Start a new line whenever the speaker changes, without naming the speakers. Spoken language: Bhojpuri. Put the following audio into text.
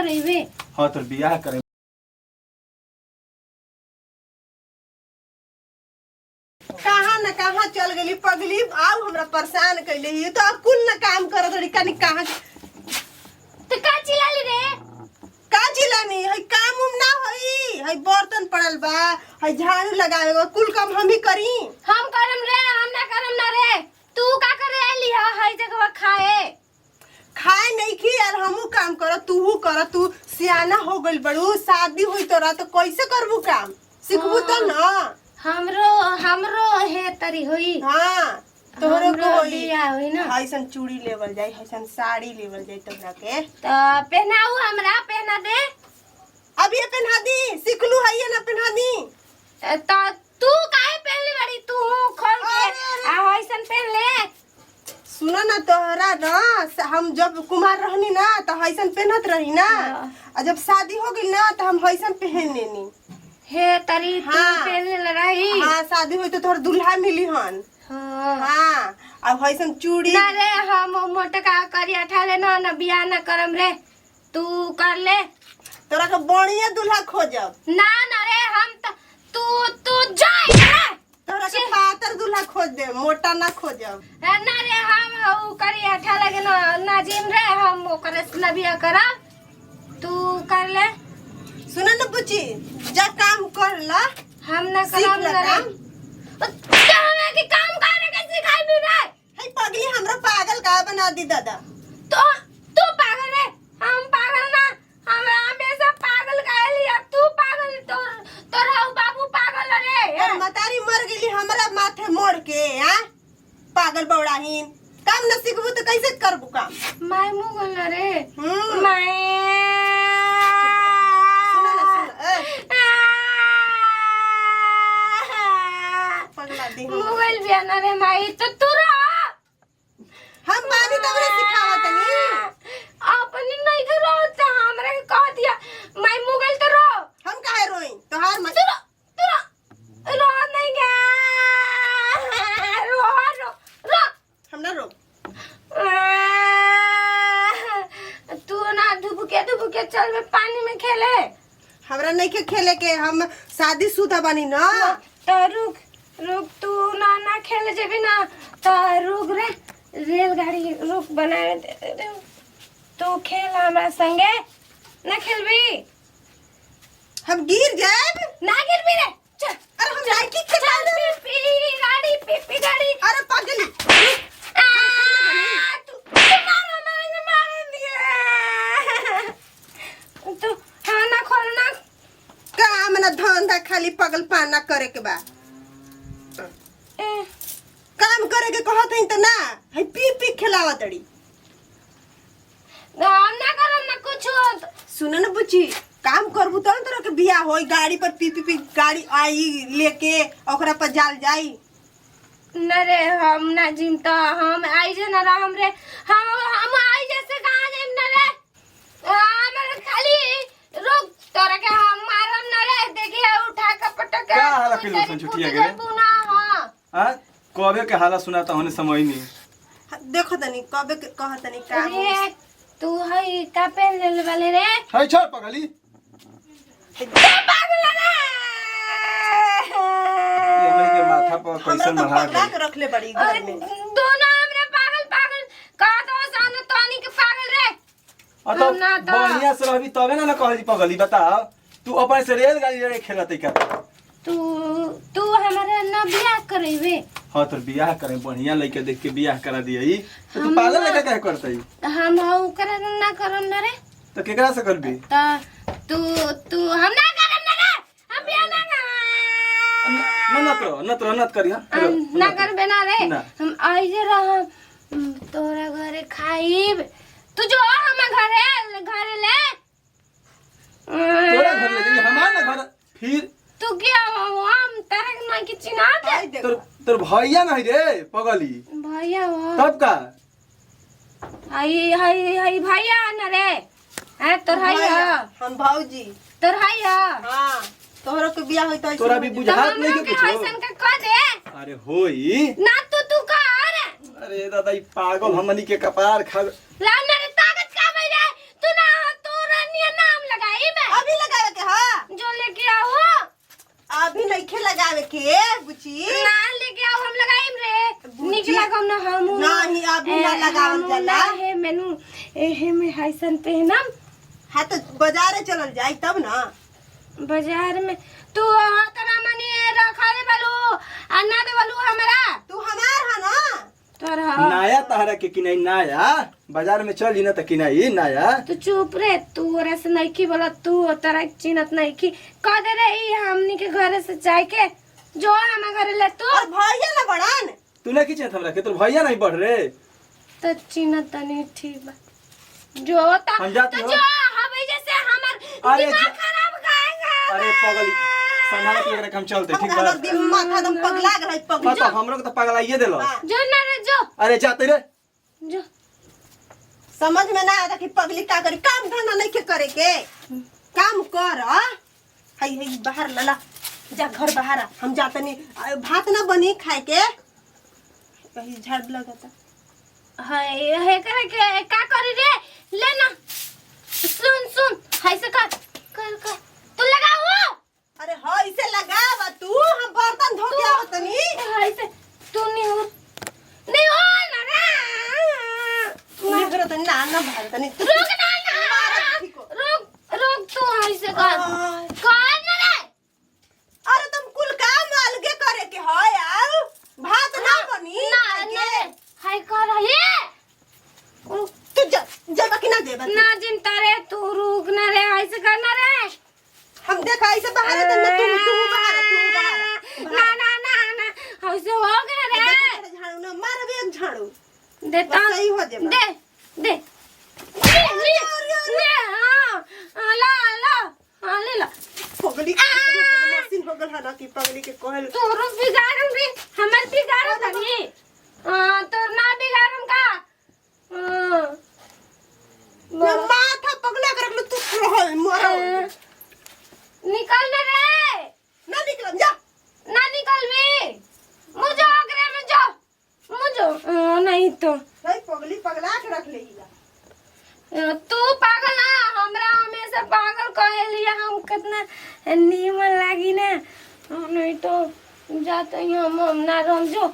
करेबे।
हां तो बियाह करे
कहाँ न कहाँ चल गई पगली आउ हमरा परेशान कैले ही तो कुल न काम करत रही कनी कहाँ
तो का चिल्लाली रे?
का चिल्लानी है काम उम ना होई है बर्तन पड़ल बा है झाड़ू लगावे बा कुल काम हम ही करी
हम करम रे, हम ना करम ना रे। तू का करे आली है जगह खाए?
खाए नहीं खी यार हमू काम कर तूहू कर तू सियाना हो गइल बड़ू शादी हुई तोरा तो कैसे करबू काम सीखबू तो ना
हमरो हमरो हे तरी होई।
हां तोहरो को होई
बियाह होई ना।
ऐसन चूड़ी लेवल जाई ऐसन साड़ी लेवल जाई तोरा के
तो पहनाऊ हमरा पहना दे।
अब ये पहना दी सिखलू है ये ना पहना दी
तो तू काहे पहनले बड़ी? तू खोल के आ ऐसन पहन ले।
सुनो ना तोहरा ना हम जब कुमार रहनी ना तो ऐसन पहनत रही ना और जब शादी हो गई ना तो हम ऐसन पहन लेनी
हे तरी तू
हाँ।
पहनले रही।
हाँ शादी हुई तो तोहर दुल्हा मिली हन
हां
हाँ अब ऐसन चूड़ी
ना रे हम मोटका करिया ठाले ना ना बियाह ना करम रे। तू कर ले।
तोरा के बढ़िया दुल्हा खोजब
ना ना रे हम तू जाए रे।
तोरा के पातर दुल्हा खोज दे मोटा ना खोजब
ना रे हम उ करिया ठाले के ना जिम रे हम ओकरे से बियाह करब। तू कर ले।
सुन ना बुची जा काम कर ला
हम ना
सीख
करब
ले
ना रे।
काम
तो हमें के काम करे के सिखाई भी रे।
है पगली हमरा पागल का बना दी दादा
तो तू पागल है, हम पागल ना। हम हमेशा पागल कहली अब तू पागल तोरा बाबू पागल रे।
और मतारी मर गेली हमरा माथे मोड़ के हां पागल बौड़ाहीन काम न सीखबू तो कैसे करबू काम
माय मुगल रे।
सुन
माय
ना सुन पगला दी
मुगल भी ना रे माई तो तू रह।
हम बानी तबरे सिखावत तनी
अपनी नहीं तो रोता हमरा के कह दिया माय मुगल तो रो।
हम काहे रोई तोहार
तू रो नहीं गे रो रो रो
हम ना रो
तू ना डुबके चल में पानी में खेले।
हमरा नहीं के खेले के हम शादी शुदा बानी ना
तो रुक तू ना खेले जेबी ना तो रुक रे रेलगाड़ी रुक बनाए दे। तू खेल हमरा संगे ना खेलबी?
हम गिर जाए
ना गिरबी रे। चल
अरे हम लाइकी के
चल पीपी गाड़ी
अरे पगली
तू मार दिया तू हाँ ना खोलना।
काम ना धंधा खाली पगल पाना करे के बा काम करे के कहत हई त ना है पी पी खिलावत अड़ी
हम ना करम ना कुछ।
सुन न बुची काम करबू त तोरा के बियाह होई गाड़ी पर पी पी पी गाड़ी आई लेके ओकरा पर जाल जाई
न रे हम ना जिम तो हम आई जे ना राम रे हम आई जैसे कहां जाइम न रे। हमर खाली रुक तोरा के हम मारम न रे। देखिए उठा के पटक
का हाला फिर उसन छुटिया गेले
पुना हां
हां कबे के हाला सुनाता होने समय नहीं
देखो तनी कबे के कहत तनी काम
रे तू हई का पहन ले वाले रे।
है छोड़ पगली
तू पागल रे।
ये हमनी के माथा पर
हमरा
कैसन
तो
महा
पकड़ा
गई
के रखले बड़ी घर में
दोनों हमरे पागल का दो सान तोनी के पागल रे।
तो
हम ना तो-
बढ़िया से रहबी तबे ना कहली पगली बता तू अपन से रेलगाड़ी रे खेलत का
तू हमारा ना बियाह करेबे।
हां तो बियाह करे बढ़िया लइके देख के बियाह करा दियई तो तू पागल लइका काहे करतई
हम हऊ कर ना करम ना रे।
तो केकरा से करबी
तू हम ना करम ना रे। हम बियाह ना
नत करिया
ना करबे ना रे।
ना।
हम आई जे रह तोरा घरे खाइब। तू जो हम घरे ले
तोरा घर ले जाइए हमार ना घर फिर
तू क्या हम तारा के ना की चिन्हा दे।
तोर भैया नहीं रे पगली
भैया हो
तब का
हाय भैया न रे। हैं तोर
भैया,
है
हम भौजी
तोर है
हां तोहरो के बियाह होई त
तोरा भी बुझात नहीं के कुछ
ऐसन का कह दे
अरे होई
ना तू कर।
अरे दादा ई पागल हमनी के कपार खा
ला ना रे ताकत का भाई रे। तू ना तू रनिया ना
के बुची
ना लेके आओ हम लगाइम रे निक लागम ना हम
नहीं अभी ना लगावल जाला
हे मेनू एहे में हाइसन पहनम
हाँ तो बाजारे चलल जाई तब ना
बाजार में तू तना मनी रखा दे बालू अन्ना दे बालू हमरा
तू हमार है ना
तोरा
नया तहरा के किनाई नया बाजार में चल ना त किनाई नया
तू चुप रे तू ओरा से नहीं की बोला तू तोरा चिन्हत नहीं की कह दे रे ई हमनी के घर से जाए के जो हम घर ले तू
और भैया ना बड़न
तू ना किछ हमरा के तोर भैया नहीं बढ़ रे
तो चिन्हत नहीं ठीक बा जो ता
हम जाते
तो
हो?
जो हवे जैसे हमर
अरे
दिमाग
जो-
खराब काहेगा
अरे पगली संभाल के एकरा काम चलते ठीक बा
हमर दिमाग माथा दम पगला गेल पगला
पता हमरो के त पगलाइए देलो
जो ना रे जो
अरे जाते रे
जो
समझ में ना आता कि पगली का करी काम धंधा नहीं के करे के काम कर हई हई बाहर लला जा घर बाहर आ। हम जाते नहीं भात ना बनी खाए के कहीं झाड़ लगता
हाय हे करे के का करी रे ले ना सुन सुन हाय से कर तू लगाओ
अरे हई से लगावा तू हम बर्तन धो के आवत नहीं
हाय से तू नहीं हो ना रे
नहीं करत ना ना भारत नहीं
रुक ना रुक तू हाय से कर ना रे
अरे तुम कुल काम अलगे करे के है यार भात ना बनी
ना
खाए
ना
के।
रे हाय कर ये
तू जब कि ना देबा
ना चिंता रे तू रुक ना रे हाय से कर ना रे
हम देखा ऐसे बाहर है तो तू बाहर
ना ना ना ना हाय से हो गया रे
झाड़ू ना मार भी एक झाड़ू
देता
बस सही हो जाएगा।
दे ले हाँ ले ला
पगली मशीन हो गल है ना कि पगली के कहल
तोर बिगाड़म रे हमर बिगाड़म तनी तोर ना बिगाड़म का
ना माथा पगला कर रखलो तू रहल मोरा
निकल ना रे
ना निकलम जा
ना निकल भी मुझे अगरे में जो मुझे नहीं तो
भाई पगली पगला के रख लेगा
तू पागल ना हमरा हमेशा पागल कहे लिया हम कितना नीमन लागी ना नहीं तो जाते ही हम ना रह जो